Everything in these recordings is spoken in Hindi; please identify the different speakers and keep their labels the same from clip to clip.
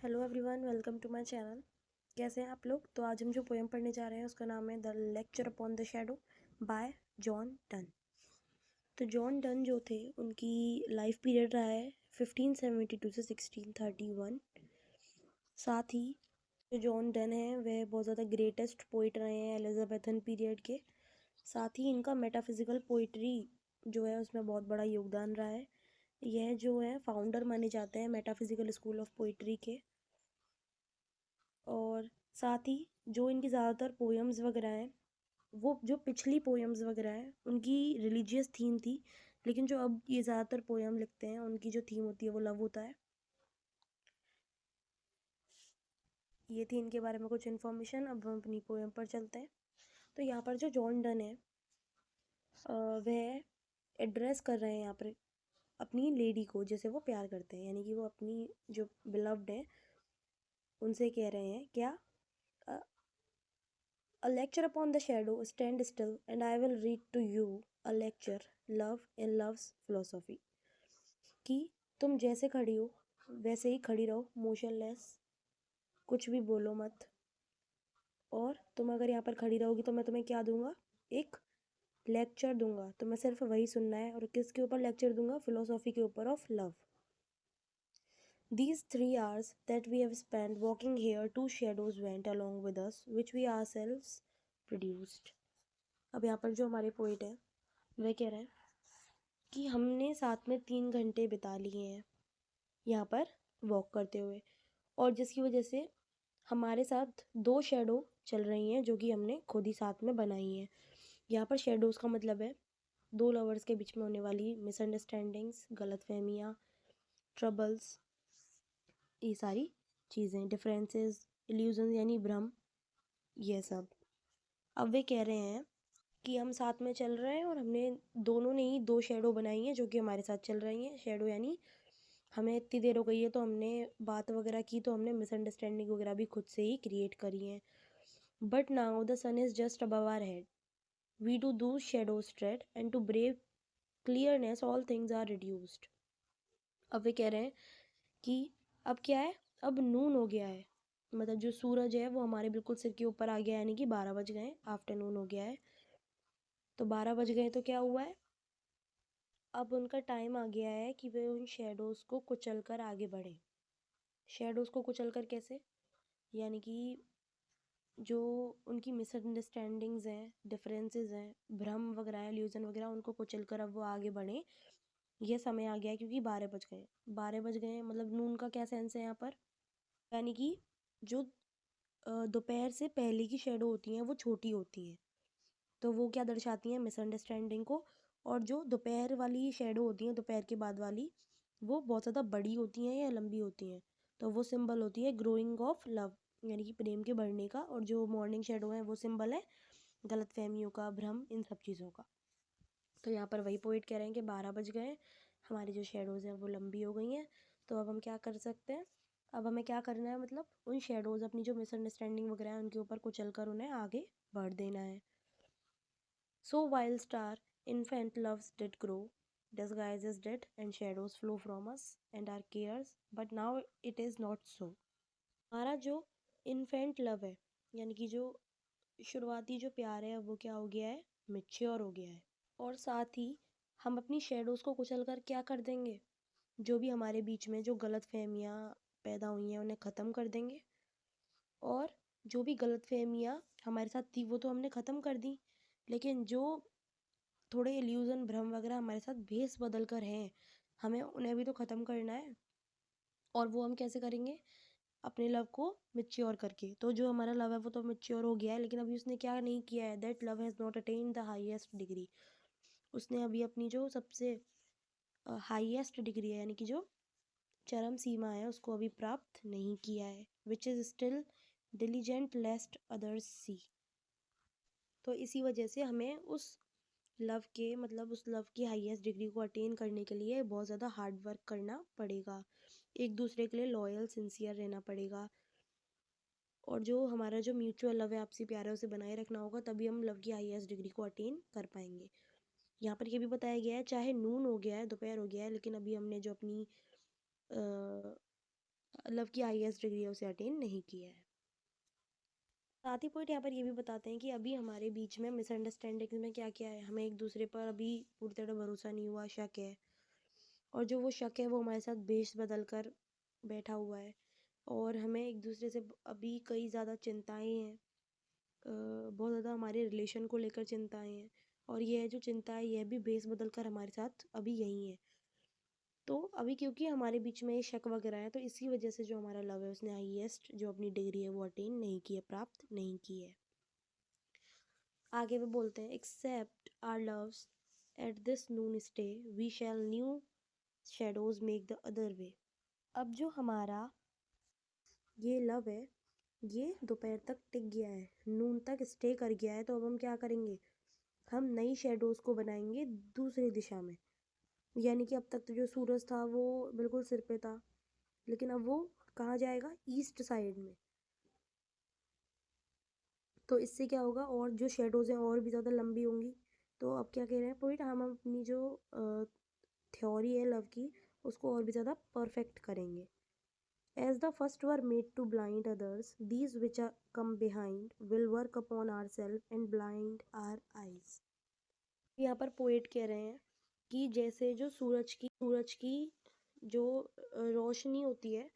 Speaker 1: Hello everyone, welcome to my channel. कैसे हैं आप लोग? तो आज हम जो पोएम पढ़ने जा रहे हैं उसका नाम है the lecture upon the shadow bye John Donne. तो जॉन डन जो थे उनकी लाइफ पीरियड रहा है 1572 से 1631। साथ ही जो जॉन डन है वह बहुत ज़्यादा ग्रेटेस्ट पोइट रहे हैं एलिजाबेथन पीरियड के। साथ ही इनका मेटाफिजिकल पोइट्री जो है उसमें बहुत बड़ा योगदान रहा है। यह जो है फाउंडर माने जाते हैं मेटाफिजिकल स्कूल ऑफ पोइट्री के। और साथ ही जो इनकी ज़्यादातर पोएम्स वगैरह हैं वो जो पिछली पोएम्स वगैरह हैं उनकी रिलीजियस थीम थी, लेकिन जो अब ये ज़्यादातर पोएम लिखते हैं उनकी जो थीम होती है वो लव होता है। ये थी इनके बारे में कुछ इन्फॉर्मेशन। अब हम अपनी पोएम पर चलते हैं। तो यहाँ पर जो जॉन डन है वह एड्रेस कर रहे हैं यहाँ पर अपनी लेडी को जिसे वो प्यार करते हैं, यानी कि वो अपनी जो बिलव्ड है उनसे कह रहे हैं क्या, A lecture upon the shadow, stand still, and I will read to you a lecture, love in love's philosophy। कि तुम जैसे खड़ी हो वैसे ही खड़ी रहो, मोशनलेस, कुछ भी बोलो मत। और तुम अगर यहाँ पर खड़ी रहोगी तो मैं तुम्हें क्या दूंगा, एक लेक्चर दूंगा। तुम्हें सिर्फ वही सुनना है। और किसके ऊपर लेक्चर दूंगा? फिलोसॉफी के ऊपर of love. These 3 hours that we have spent walking here, two shadows went along with us, which we ourselves produced। अब यहाँ पर जो हमारे पोइट है वह कह रहे हैं कि हमने साथ में 3 घंटे बिता लिए हैं यहाँ पर वॉक करते हुए, और जिसकी वजह से हमारे साथ 2 शैडो चल रही हैं जो कि हमने खुद ही साथ में बनाई हैं। यहाँ पर शेडोज़ का मतलब है 2 लवर्स के बीच में होने वाली मिसअंडरस्टैंडिंग्स, गलतफहमियाँ, ट्रबल्स, ये सारी चीज़ें, डिफरेंसेस, इल्यूजन यानी भ्रम, ये सब। अब वे कह रहे हैं कि हम साथ में चल रहे हैं और हमने दोनों ने ही 2 शैडो बनाई हैं जो कि हमारे साथ चल रही हैं। शैडो यानी हमें इतनी देर हो गई है तो हमने बात वगैरह की, तो हमने मिसअंडरस्टैंडिंग वगैरह भी खुद से ही क्रिएट करी हैं। But now the sun is just above our head, we do those shadows tread and to brave clearness all things are reduced. अब वे कह रहे हैं कि अब क्या है, अब नून हो गया है, मतलब जो सूरज है वो हमारे बिल्कुल सिर के ऊपर आ गया, यानी कि 12 बज गए, आफ्टरनून हो गया है। तो 12 बज गए तो क्या हुआ है, अब उनका टाइम आ गया है कि वे उन शेडोज़ को कुचल कर आगे बढ़ें। शेडोज़ को कुचल कर कैसे? यानी कि जो उनकी मिसअंडरस्टैंडिंग्स हैं, डिफरेंसेस हैं, भ्रम वगैरह है, इल्यूजन वगैरह, उनको कुचल कर अब वो आगे बढ़ें। ये समय आ गया है क्योंकि 12 बज गए। 12 बज गए मतलब नून का क्या सेंस है यहाँ पर, यानी कि जो दोपहर से पहले की शेडो होती हैं वो छोटी होती हैं, तो वो क्या दर्शाती हैं, मिसअंडरस्टैंडिंग को। और जो दोपहर वाली शेडो होती हैं, दोपहर के बाद वाली, वो बहुत ज़्यादा बड़ी होती हैं या लंबी होती हैं, तो वो सिंबल होती है ग्रोइंग ऑफ लव, यानी कि प्रेम के बढ़ने का। और जो मॉर्निंग शेडो है वो सिंबल है गलतफहमियों का, भ्रम, इन सब चीज़ों का। तो यहाँ पर वही पोइट कह रहे हैं कि 12 बज गए, हमारी जो शेडोज़ हैं वो लंबी हो गई हैं, तो अब हम क्या कर सकते हैं, अब हमें क्या करना है, मतलब उन शेडोज़, अपनी जो मिसअंडरस्टैंडिंग वगैरह है उनके ऊपर कुचल कर उन्हें आगे बढ़ देना है। So while star infant loves did grow, disguises did, and shadows flow from us and our cares, but now it is not so। हमारा जो इन्फेंट लव है, यानी कि जो शुरुआती जो प्यार है वो क्या हो गया है, मेच्योर हो गया है। और साथ ही हम अपनी शेडोज़ को कुचल कर क्या कर देंगे, जो भी हमारे बीच में जो गलत फहमियाँ पैदा हुई हैं उन्हें ख़त्म कर देंगे। और जो भी गलत फहमियाँ हमारे साथ थी वो तो हमने ख़त्म कर दी, लेकिन जो थोड़े इल्यूज़न, भ्रम वगैरह हमारे साथ भेस बदल कर हैं, हमें उन्हें भी तो ख़त्म करना है। और वो हम कैसे करेंगे, अपने लव को मैच्योर करके। तो जो हमारा लव है वो तो मैच्योर हो गया है, लेकिन अभी उसने क्या नहीं किया है, that love has not attend the highest degree. उसने अभी अपनी जो सबसे हाईएस्ट डिग्री है, यानी कि जो चरम सीमा है, उसको अभी प्राप्त नहीं किया है। Which is still diligent lest others see. तो इसी वजह से हमें उस लव के, मतलब उस लव की हाईएस्ट डिग्री को अटेन करने के लिए बहुत ज़्यादा हार्ड वर्क करना पड़ेगा, एक दूसरे के लिए लॉयल, सिंसियर रहना पड़ेगा। और जो हमारा जो म्यूचुअल लव है, आपसी प्यार है, उसे बनाए रखना होगा, तभी हम लव की हाईएस्ट डिग्री को अटेन कर पाएंगे। यहाँ पर ये भी बताया गया है, चाहे नून हो गया है, दोपहर हो गया है, लेकिन अभी हमने जो अपनी लव की हाईएस्ट डिग्री है उसे अटेन नहीं किया है। साथ ही पॉइंट यहाँ पर ये भी बताते हैं कि अभी हमारे बीच में मिसअंडरस्टैंडिंग में क्या क्या है, हमें एक दूसरे पर अभी पूरी तरह भरोसा नहीं हुआ, शक है, और जो वो शक है वो हमारे साथ बेस बदल कर बैठा हुआ है, और हमें एक दूसरे से अभी कई ज़्यादा चिंताएं हैं, बहुत ज़्यादा हमारे रिलेशन को लेकर चिंताएं हैं, और ये जो चिंता है यह भी बेस बदल कर हमारे साथ अभी यही है। तो अभी क्योंकि हमारे बीच में ये शक वगैरह है, तो इसी वजह से जो हमारा लव है उसने हाईएस्ट जो अपनी डिग्री है वो अटेन नहीं की है, प्राप्त नहीं की है। आगे वो बोलते हैं, except our loves at this noon stay we shall new shadows make the other way. अब जो हमारा ये लव है ये दोपहर तक टिक गया है, नून तक स्टे कर गया है, तो अब हम क्या करेंगे, हम नई शेडोज को बनाएंगे दूसरी दिशा में। यानी कि अब तक तो जो सूरज था वो बिल्कुल सिर पे था, लेकिन अब वो कहाँ जाएगा, ईस्ट साइड में। तो इससे क्या होगा, और जो शेडोज हैं और भी ज़्यादा लंबी होंगी। तो अब क्या कह रहे हैं पॉइंट, हम अपनी जो थ्योरी है लव की उसको और भी ज़्यादा परफेक्ट करेंगे। As the first were made to blind others, these which are come behind will work upon ourselves and blind our eyes. यहाँ पर पोएट कह रहे हैं कि जैसे जो सूरज की जो रोशनी होती है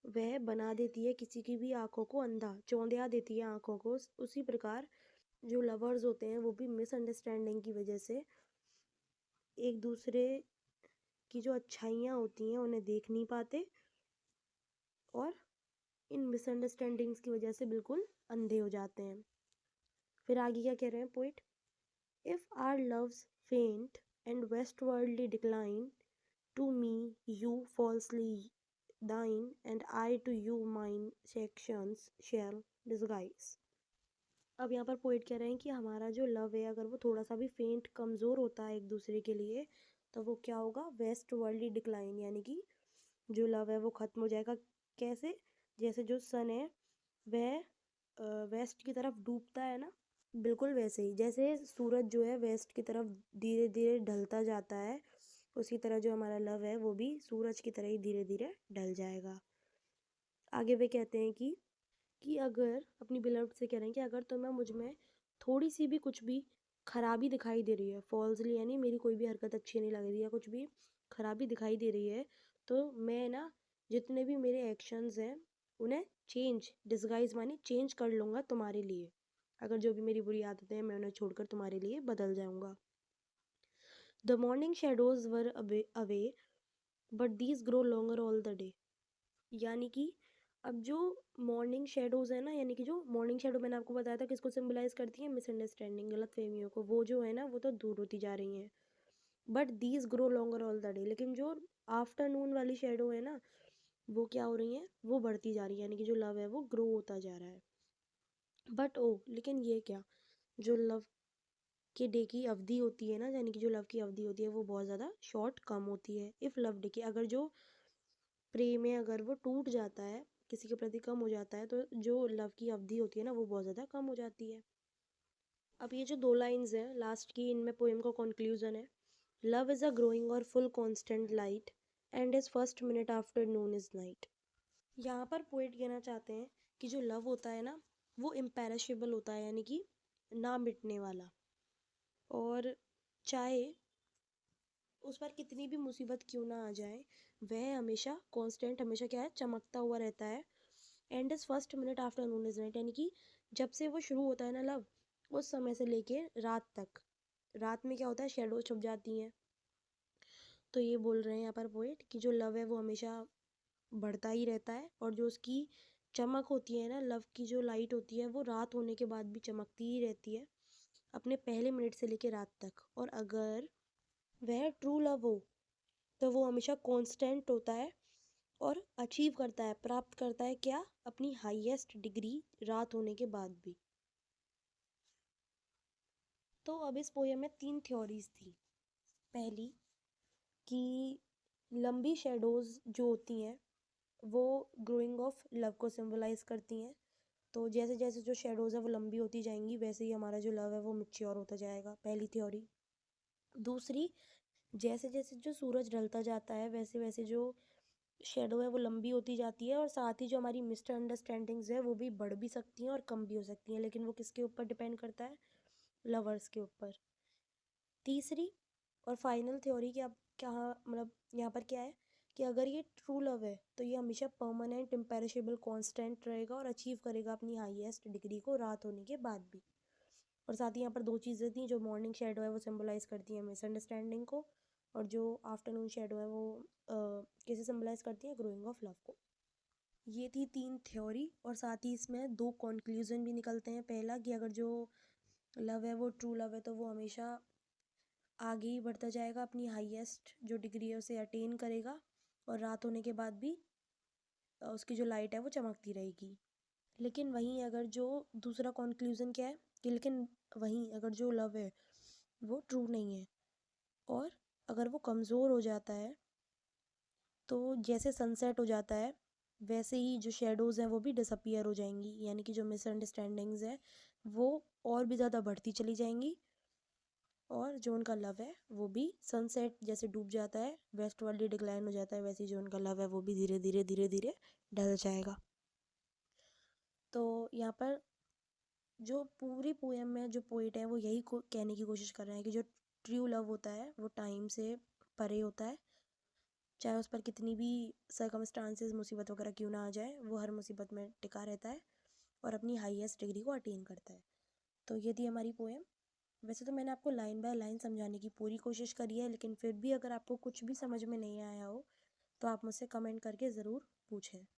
Speaker 1: वह बना देती है किसी की भी आंखों को अंधा, चौंधिया देती है आंखों को, उसी प्रकार जो लवर्स होते हैं वो भी मिसअंडरस्टैंडिंग की वजह से एक दूसरे की जो अच्छाइयाँ होती हैं उन्हें देख नहीं पाते, और इन मिसअंडरस्टैंडिंग्स की वजह से बिल्कुल अंधे हो जाते हैं। फिर आगे क्या कह रहे हैं poet, if our loves faint and westwardly decline, to me you falsely thine and I to you mine sections shall disguise. अब यहाँ पर पोइट कह रहे हैं कि हमारा जो लव है अगर वो थोड़ा सा भी फेंट कमज़ोर होता है एक दूसरे के लिए, तो वो क्या होगा, वेस्ट वर्ल्डली डिक्लाइन, यानी कि जो लव है वो ख़त्म हो जाएगा। कैसे, जैसे जो सन है वह वेस्ट की तरफ डूबता है ना, बिल्कुल वैसे ही जैसे सूरज जो है वेस्ट की तरफ धीरे धीरे ढलता जाता है, उसी तरह जो हमारा लव है वो भी सूरज की तरह ही धीरे धीरे ढल जाएगा। आगे वे कहते हैं कि अगर अपनी बिलव्ड से कह रहे हैं कि अगर तुम्हें मुझ में थोड़ी सी भी कुछ भी खराबी दिखाई दे रही है, फॉल्सली यानी मेरी कोई भी हरकत अच्छी नहीं लग रही है, कुछ भी खराबी दिखाई दे रही है, तो मैं ना जितने भी मेरे एक्शंस हैं उन्हें डिस्गाइज मानी चेंज कर लूँगा तुम्हारे लिए। अगर जो भी मेरी बुरी आदतें हैं मैं उन्हें छोड़कर तुम्हारे लिए बदल जाऊँगा। The morning shadows were away but these grow longer all the day. यानी कि अब जो मॉर्निंग शेडोज है ना, यानी कि जो मॉर्निंग शेडो मैंने आपको बताया था किसको सिंबलाइज करती है, मिसअंडरस्टैंडिंग, गलत फहमियों को, वो जो है ना वो तो दूर होती जा रही हैं। But these grow longer all the day, लेकिन जो आफ्टरनून वाली शेडो है ना वो क्या हो रही हैं, वो बढ़ती जा रही है, यानी कि जो लव है वो ग्रो होता जा रहा है। बट ओ, लेकिन ये क्या, जो लव के डे की अवधि होती है ना, यानी कि जो लव की अवधि होती है वो बहुत ज़्यादा शॉर्ट कम होती है। इफ़ लव डे की, अगर जो प्रेम है अगर वो टूट जाता है, किसी के प्रति कम हो जाता है, तो जो लव की अवधि होती है ना वो बहुत ज़्यादा कम हो जाती है। अब ये जो दो लाइंस हैं लास्ट की, इनमें पोएम का कंक्लूजन है, लव इज़ अ ग्रोइंग और full constant light and is first minute after Noon is night. यहाँ पर पोएट कहना चाहते हैं कि जो लव होता है ना वो इम्पेरिशेबल होता है, यानी कि ना मिटने वाला, और चाहे उस पर कितनी भी मुसीबत क्यों ना आ जाए वह हमेशा कांस्टेंट, हमेशा क्या है, चमकता हुआ रहता है। And is first minute after Noon is night, यानी कि जब से वो शुरू होता है ना लव, उस समय से लेके रात तक, रात में क्या होता है, शेडो छुप जाती हैं। तो ये बोल रहे हैं यहाँ पर पोएट कि जो लव है वो हमेशा बढ़ता ही रहता है, और जो उसकी चमक होती है ना, लव की जो लाइट होती है वो रात होने के बाद भी चमकती ही रहती है, अपने पहले मिनट से लेके रात तक। और अगर वह ट्रू लव हो तो वो हमेशा कांस्टेंट होता है और अचीव करता है, प्राप्त करता है क्या, अपनी हाईएस्ट डिग्री रात होने के बाद भी। तो अब इस पोयम में 3 थ्योरीज थी। पहली कि लंबी शेडोज जो होती हैं वो ग्रोइंग ऑफ लव को सिंबलाइज करती हैं, तो जैसे जैसे जो शेडोज है वो लंबी होती जाएंगी वैसे ही हमारा जो लव है वो मैच्योर होता जाएगा, पहली थ्योरी। दूसरी, जैसे जैसे जो सूरज ढलता जाता है वैसे वैसे जो शेडो है वो लंबी होती जाती है, और साथ ही जो हमारी मिसअंडरस्टैंडिंग्स है वो भी बढ़ भी सकती हैं और कम भी हो सकती हैं, लेकिन वो किसके ऊपर डिपेंड करता है? लवर्स के ऊपर। तीसरी और फाइनल थ्योरी की अब क्या, मतलब यहाँ पर क्या है कि अगर ये ट्रू लव है तो ये हमेशा परमानेंट इम्पेरिशेबल कांस्टेंट रहेगा और अचीव करेगा अपनी हाईएस्ट डिग्री को रात होने के बाद भी। और साथ ही यहाँ पर दो चीज़ें थी, जो मॉर्निंग शेडो है वो सिंबलाइज करती है मिसअंडरस्टैंडिंग को, और जो आफ्टरनून शेडो है वो कैसे सिंबलाइज करती है? ग्रोइंग ऑफ लव को। ये थी तीन थ्योरी, और साथ ही इसमें दो कंक्लूजन भी निकलते हैं। पहला कि अगर जो लव है वो ट्रू लव है तो वो हमेशा आगे ही बढ़ता जाएगा, अपनी हाईएस्ट जो डिग्री है उसे अटेन करेगा, और रात होने के बाद भी उसकी जो लाइट है वो चमकती रहेगी। लेकिन वहीं अगर जो दूसरा कंक्लूजन क्या है कि लेकिन वहीं अगर जो लव है वो ट्रू नहीं है, और अगर वो कमज़ोर हो जाता है तो जैसे सनसेट हो जाता है वैसे ही जो शेडोज़ हैं वो भी डिसअपियर हो जाएंगी, यानी कि जो मिसअंडरस्टैंडिंग्स है वो और भी ज़्यादा बढ़ती चली जाएंगी, और जो उनका लव है वो भी सनसेट जैसे डूब जाता है, वेस्ट वर्ल्डली डिक्लाइन हो जाता है, वैसे ही जो उनका लव है वो भी धीरे धीरे धीरे धीरे ढल जाएगा। तो यहाँ पर जो पूरी पोएम में जो पोइट है वो यही कहने की कोशिश कर रहे हैं कि जो ट्रू लव होता है वो टाइम से परे होता है, चाहे उस पर कितनी भी सर्कमस्टांसेस मुसीबत वगैरह क्यों ना आ जाए, वो हर मुसीबत में टिका रहता है और अपनी हाईएस्ट डिग्री को अटेन करता है। तो ये थी हमारी पोएम। वैसे तो मैंने आपको लाइन बाय लाइन समझाने की पूरी कोशिश करी है, लेकिन फिर भी अगर आपको कुछ भी समझ में नहीं आया हो तो आप मुझसे कमेंट करके ज़रूर पूछें।